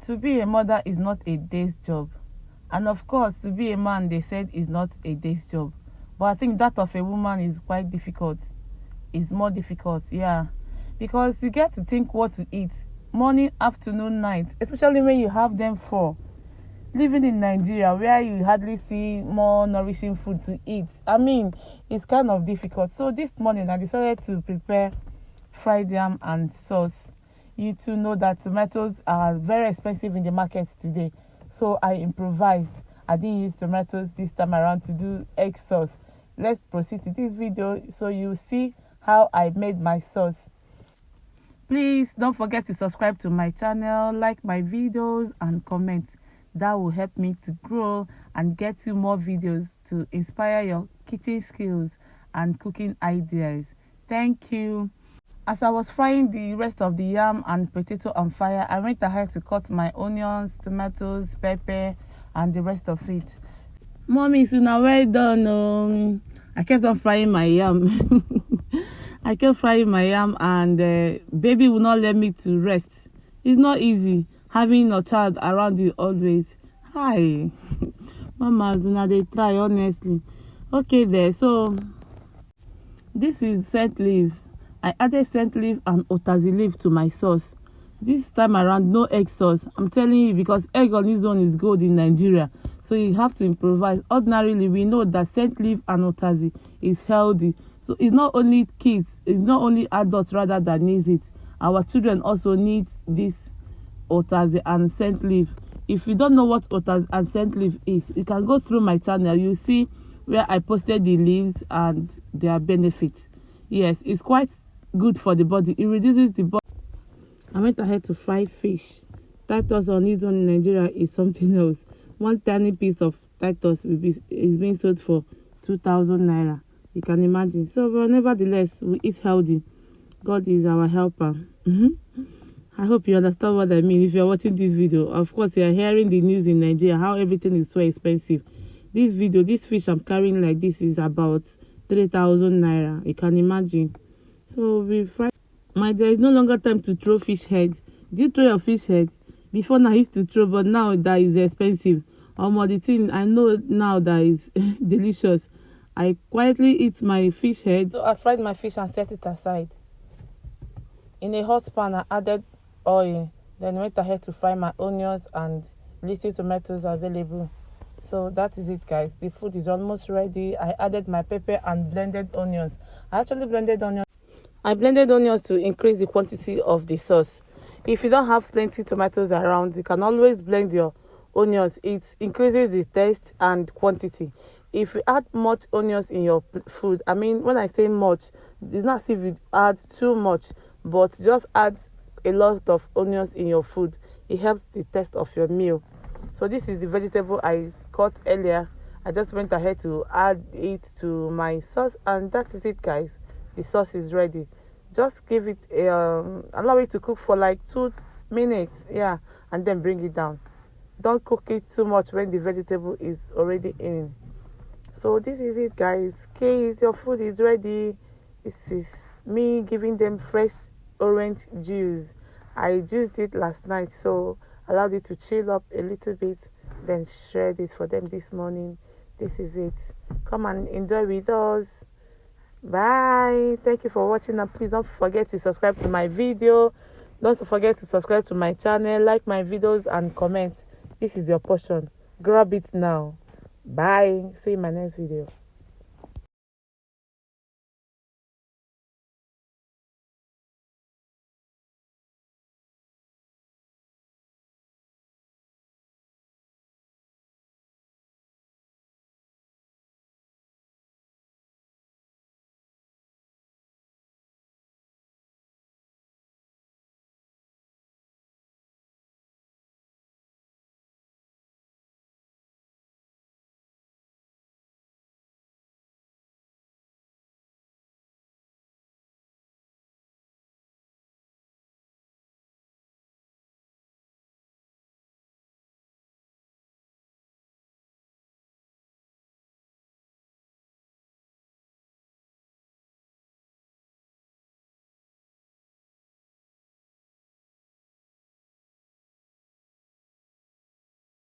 To be a mother is not a day's job. And of course, to be a man, they said, is not a day's job. But I think that of a woman is quite difficult. It's more difficult, yeah. Because you get to think what to eat. Morning, afternoon, night. Especially when you have them four. Living in Nigeria, where you hardly see more nourishing food to eat. I mean, it's kind of difficult. So this morning, I decided to prepare fried yam and sauce. You two know that tomatoes are very expensive in the markets today, so I improvised. I didn't use tomatoes this time around to do egg sauce. Let's proceed to this video so you see how I made my sauce. Please don't forget to subscribe to my channel, like my videos and comment. That will help me to grow and get you more videos to inspire your kitchen skills and cooking ideas. Thank you. As I was frying the rest of the yam and potato on fire, I went ahead to cut my onions, tomatoes, pepper, and the rest of it. Mommy, so now well done. I kept on frying my yam. I kept frying my yam, and baby will not let me to rest. It's not easy having a child around you always. Hi. Mama, now they try, honestly. Okay, there. So, this is scent leaf. I added scent leaf and Utazi leaf to my sauce. This time around, no egg sauce. I'm telling you, because egg on its own is good in Nigeria. So you have to improvise. Ordinarily, we know that scent leaf and Utazi is healthy. So it's not only kids, it's not only adults rather that needs it. Our children also need this Utazi and scent leaf. If you don't know what Utazi and scent leaf is, you can go through my channel. You see where I posted the leaves and their benefits. Yes, it's quite good for the body. It reduces the body. I went ahead to fry fish. Titus on this one in Nigeria is something else. One tiny piece of Titus is being sold for 2,000 naira. You can imagine. So, but nevertheless, we eat healthy. God is our helper. I hope you understand what I mean. If you're watching this video, of course, you're hearing the news in Nigeria, how everything is so expensive. This fish I'm carrying like this is about 3,000 naira. You can imagine. So we fry. There is no longer time to throw fish head. Do you throw your fish head? Before now I used to throw, but now that is expensive. The thing I know now that is delicious. I quietly eat my fish head. So I fried my fish and set it aside. In a hot pan, I added oil. Then went ahead to fry my onions and little tomatoes available. So that is it, guys. The food is almost ready. I added my pepper and blended onions. I actually blended onions. I blended onions to increase the quantity of the sauce. If you don't have plenty tomatoes around, you can always blend your onions. It increases the taste and quantity. If you add much onions in your food, I mean, when I say much, it's not as if you add too much, but just add a lot of onions in your food. It helps the taste of your meal. So this is the vegetable I cut earlier. I just went ahead to add it to my sauce, and that is it, guys. The sauce is ready. Just give it allow it to cook for like 2 minutes, yeah, and then bring it down. Don't cook it too much when the vegetable is already in. So this is it, guys. Kids, your food is ready. This is me giving them fresh orange juice. I juiced it last night, so allowed it to chill up a little bit, then shred it for them this morning. This is it. Come and enjoy with us. Bye. Thank you for watching, and please don't forget to subscribe to my video. Don't forget to subscribe to my channel, like my videos, and comment. This is your portion. Grab it now. Bye. See you in my next video.